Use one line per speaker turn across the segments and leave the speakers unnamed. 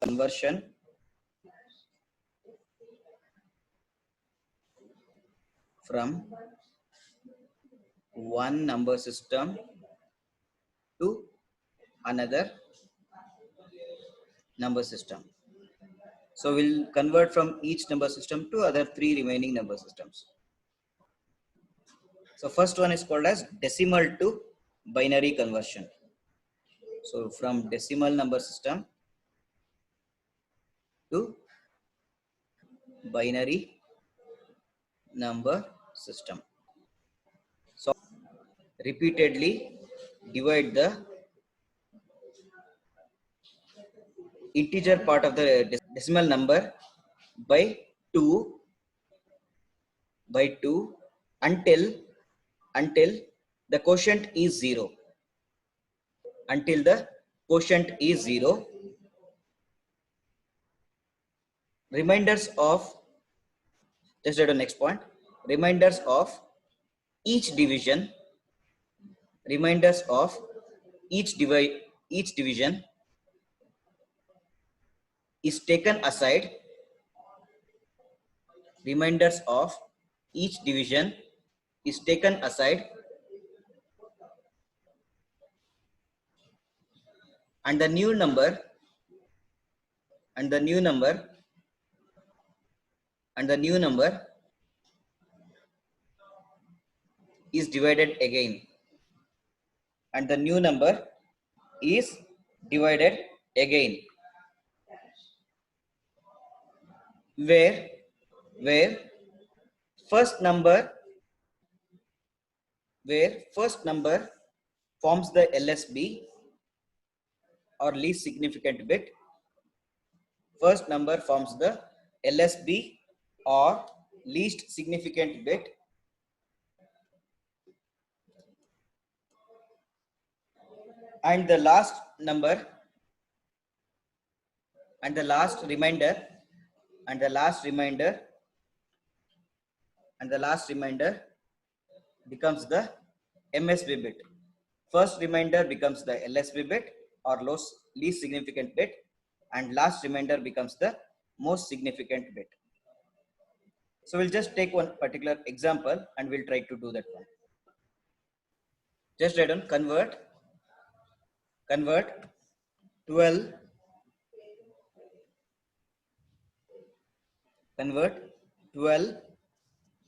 conversion from one number system to another number system. So we'll convert from each number system to other three remaining number systems. So first one is called as decimal to binary conversion. So from decimal number system to binary number system. So repeatedly divide the integer part of the decimal number by 2 until the quotient is 0. Until the quotient is 0. Reminders of, just read the next point, reminders of each division, reminders of each division is taken aside, reminders of each division is taken aside, and the new number is divided again, and the new number is divided again, where first number forms the LSB or least significant bit. First number forms the LSB or least significant bit, and the last number and the last remainder becomes the MSB bit. First remainder becomes the LSB bit or least significant bit, and last remainder becomes the most significant bit. So we'll just take one particular example and we'll try to do that one. Just write down convert 12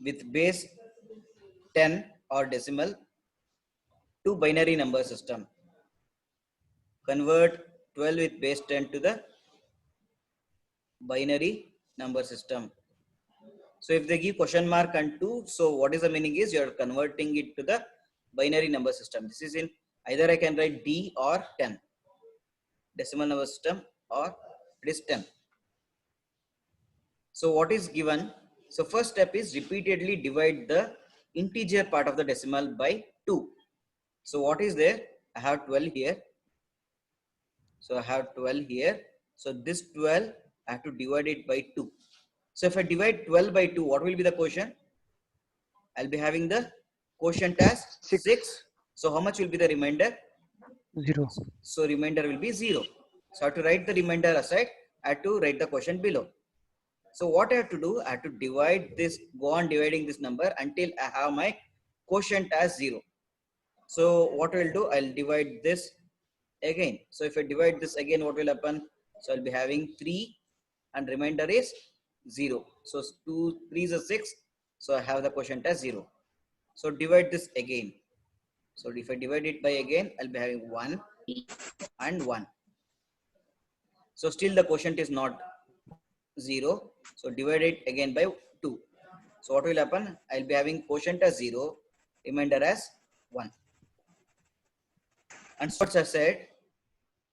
with base 10 or decimal to binary number system. Convert 12 with base 10 to the binary number system. So if they give question mark and 2, so what is the meaning is you are converting it to the binary number system. This is in either I can write D or 10, decimal number system, or it is 10. So what is given? So first step is repeatedly divide the integer part of the decimal by 2. So what is there? I have 12 here. So I have 12 here. So this 12 I have to divide it by 2. So if I divide 12 by 2, what will be the quotient? I'll be having the quotient as 6. So how much will be the remainder?
0.
So remainder will be 0. So I have to write the remainder aside. I have to write the quotient below. So what I have to do, I have to divide this, go on dividing this number until I have my quotient as 0. So what I will do, I'll divide this again. So if I divide this again, what will happen? So I'll be having 3 and remainder is 0. So 2 3 is 6. So I have the quotient as 0. So divide this again. So if I divide it by again, I'll be having 1 and 1. So still the quotient is not 0. So divide it again by 2. So what will happen? I'll be having quotient as 0, remainder as 1. And so as I said,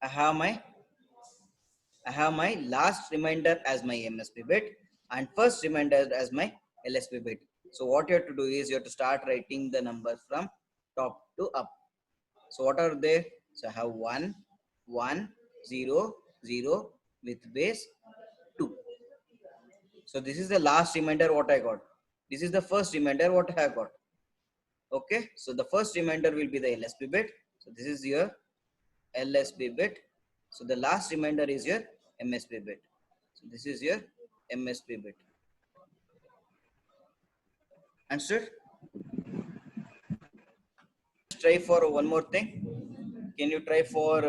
I have my last remainder as my MSB bit and first remainder as my LSB bit. So what you have to do is you have to start writing the number from top to up. So what are they? So I have 1 1 0 0 with base 2. So this is the last remainder what I got. This is the first remainder what I have got. Okay, so the first remainder will be the LSB bit. So this is your LSB bit. So the last remainder is your MSB bit. So this is your MSB bit. Understood? Try for one more thing. Can you try for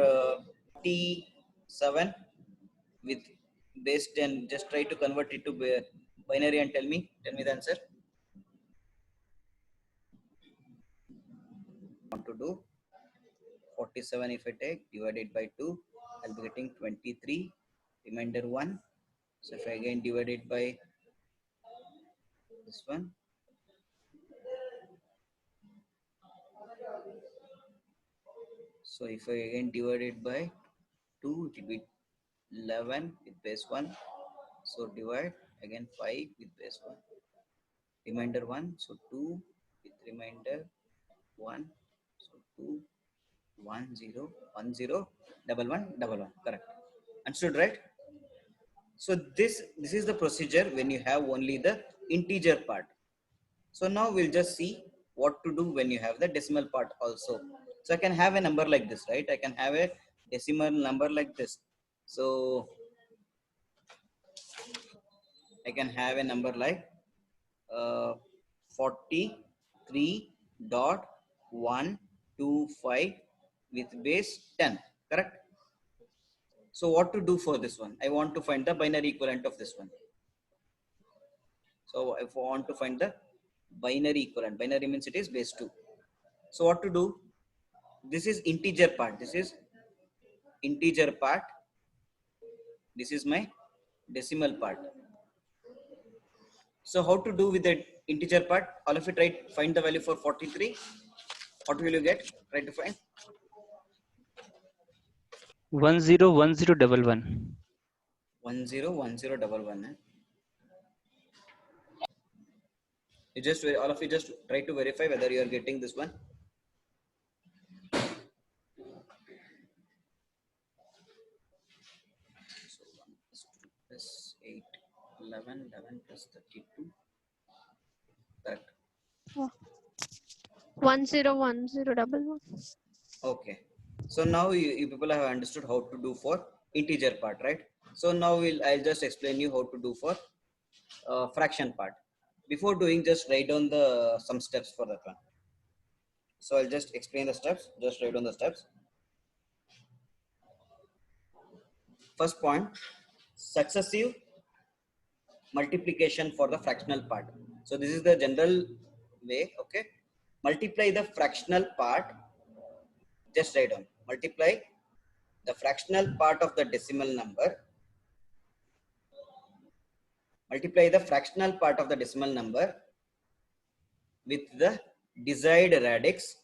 47 with base 10? Just try to convert it to binary and tell me the answer. Want to do 47 if I take divided by 2, I'll be getting 23, remainder 1. So if I again divide it by this one, so if I again divide it by 2, it will be 11 with base 1. So divide again 5 with base 1. Remainder 1. So 2 with remainder 1. So 2, 1, 0, 1, 0, double 1, double 1. Correct. Understood, right? So this is the procedure when you have only the integer part. So now we'll just see what to do when you have the decimal part also. So I can have a number like this, right? I can have a decimal number like this. So I can have a number like 43.125 with base 10, correct? So what to do for this one? I want to find the binary equivalent of this one. So if I want to find the binary equivalent, binary means it is base 2. So what to do? This is integer part. This is integer part. This is my decimal part. So how to do with the integer part? All of you try to find the value for 43. What will you get? Try to find
101011.
101011. You just all of you just try to verify whether you are getting this one. So 1 plus 2 plus 8, 11, 11 plus 32. Correct.
101011.
Okay. So now you people have understood how to do for integer part, right? So now I'll just explain you how to do for fraction part. Before doing, just write down some steps for that one. So I'll just explain the steps. Just write down the steps. First point, successive multiplication for the fractional part. So this is the general way. Okay, multiply the fractional part. Just write down. Multiply the fractional part of the decimal number. Multiply the fractional part of the decimal number with the desired radix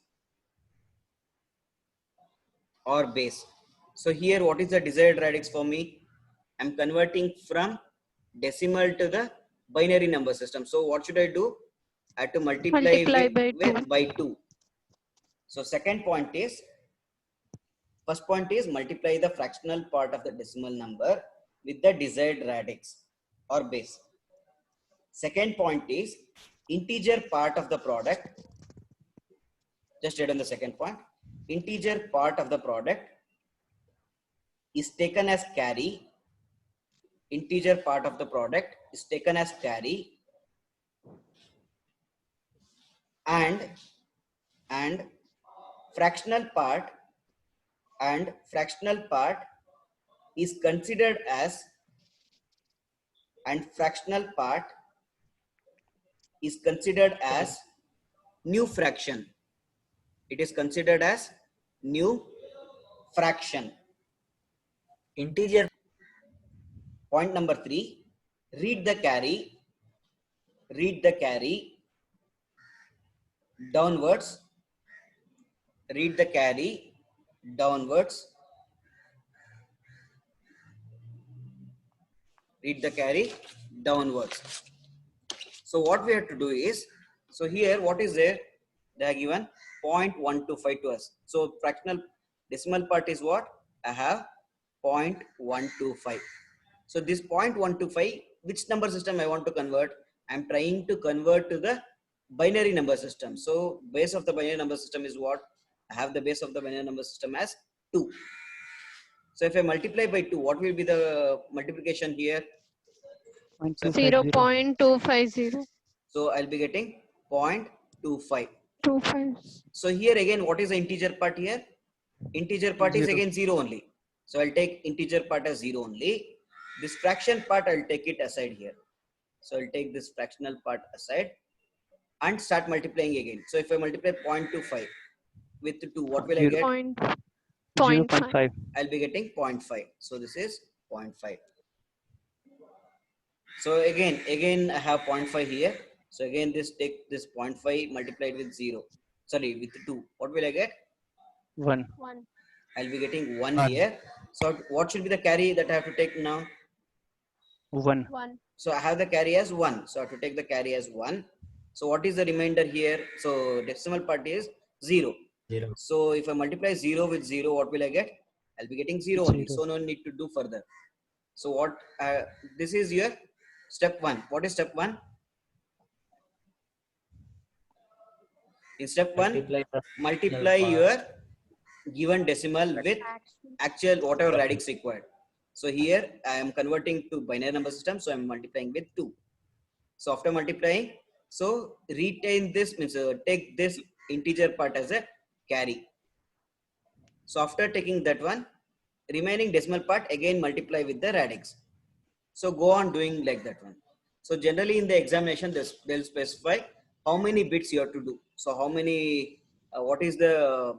or base. So here, what is the desired radix for me? I'm converting from decimal to the binary number system. So what should I do? I have to multiply by 2. So second point is, first point is multiply the fractional part of the decimal number with the desired radix or base. Second point is integer part of the product. Just read on the second point. Integer part of the product is taken as carry. Integer part of the product is taken as carry, and fractional part is considered as new fraction. It is considered as new fraction. Integer. Point number 3, read the carry downwards. Read the carry downwards. Read the carry downwards. So what we have to do is, so here what is there? They are given 0.125 to us. So fractional decimal part is what? I have 0.125. So this 0.125, which number system I want to convert? I'm trying to convert to the binary number system. So base of the binary number system is what? I have the base of the binary number system as 2. So if I multiply by 2, what will be the multiplication here?
0.250.
0.250.
So I'll be getting 0.25.
25.
So here again, what is the integer part here? Integer part is
0.
again 0 only. So I'll take integer part as 0 only. This fraction part, I'll take it aside here. So I'll take this fractional part aside and start multiplying again. So if I multiply 0.25 with 2, what will I get?
Point,
0.5.
I'll be getting 0.5. So this is 0.5. So again I have 0.5 here. So again take this 0.5 multiplied with 0. Sorry, with 2. What will I get?
1.
1.
I'll be getting 1
1.
here. So what should be the carry that I have to take now?
1.
1.
So I have the carry as 1. So I have to take the carry as 1. So what is the remainder here? So decimal part is 0.
0.
So if I multiply 0 with 0, what will I get? I'll be getting 0 only.
0.
So no need to do further. So what, this is your step 1. What is step 1? In step 1,
Multiply the
multiply
part.
your given decimal with actual whatever radix required. So here I am converting to binary number system. So I am multiplying with 2. So after multiplying, so retain this means take this integer part as a carry. So after taking that one, remaining decimal part again multiply with the radix. So go on doing like that one. So generally in the examination, they'll specify how many bits you have to do. So how many, what is the,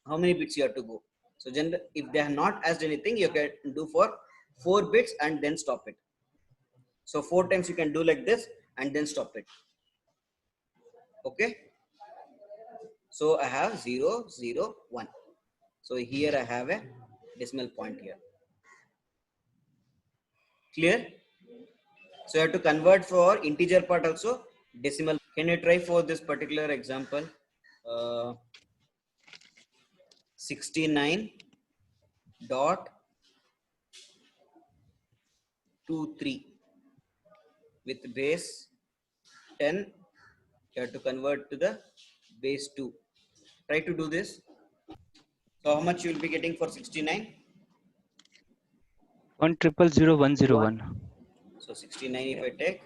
how many bits you have to go. So if they have not asked anything, you can do for 4 bits and then stop it. So 4 times you can do like this and then stop it. Okay. So I have 0, 0, 1. So here I have a decimal point here. Clear? So you have to convert for integer part also decimal. Can you try for this particular example? 69.23 with base 10. You have to convert to the base 2. Try to do this. So how much you will be getting for 69?
1000101.
So 69 if I take,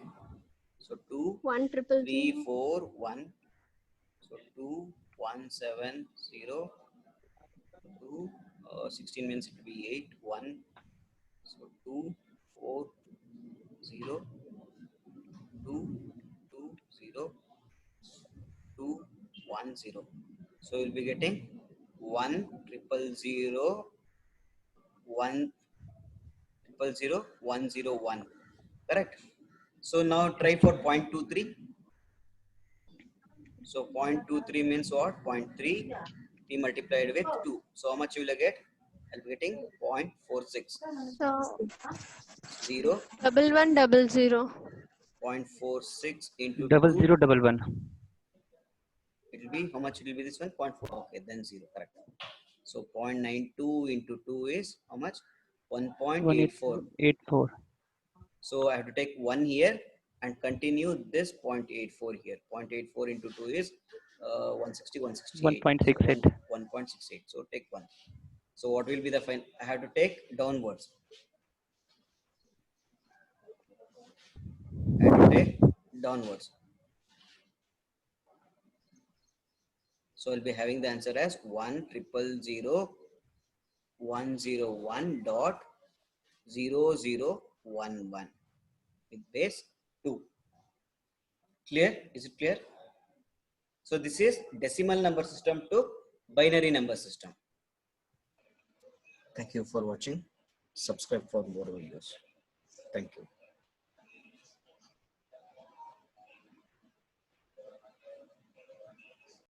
so 2,
1 triple
3, 4, 1. So 2, 1, 7, 0, 2, 16 means it will be 8, 1. So 2, 4, 0, 2, 2, 0, 2, 1, 0. So you'll be getting 1 triple 0, 1 triple 0, 1, 0, 1. Correct. So now try for 0.23. So 0.23 means what? 0.3 t multiplied with 2. So how much you will get? I'll be getting 0.46.
So
0,
1100.
0.46 into 2.
0011.
It will be, how much it will be this one? 0.4. Okay, then 0. Correct. So 0.92 into 2 is how much? 1.84.
1884.
So I have to take 1 here and continue this 0.84 here. 0.84 into 2 is 160, 168.
1.68.
So 1.68. So take 1. So what will be the fine? I have to take downwards. I have to take downwards. So I'll be having the answer as 1000101.0011 with base 2. Clear? Is it clear? So this is decimal number system to binary number system. Thank you for watching. Subscribe for more videos. Thank you.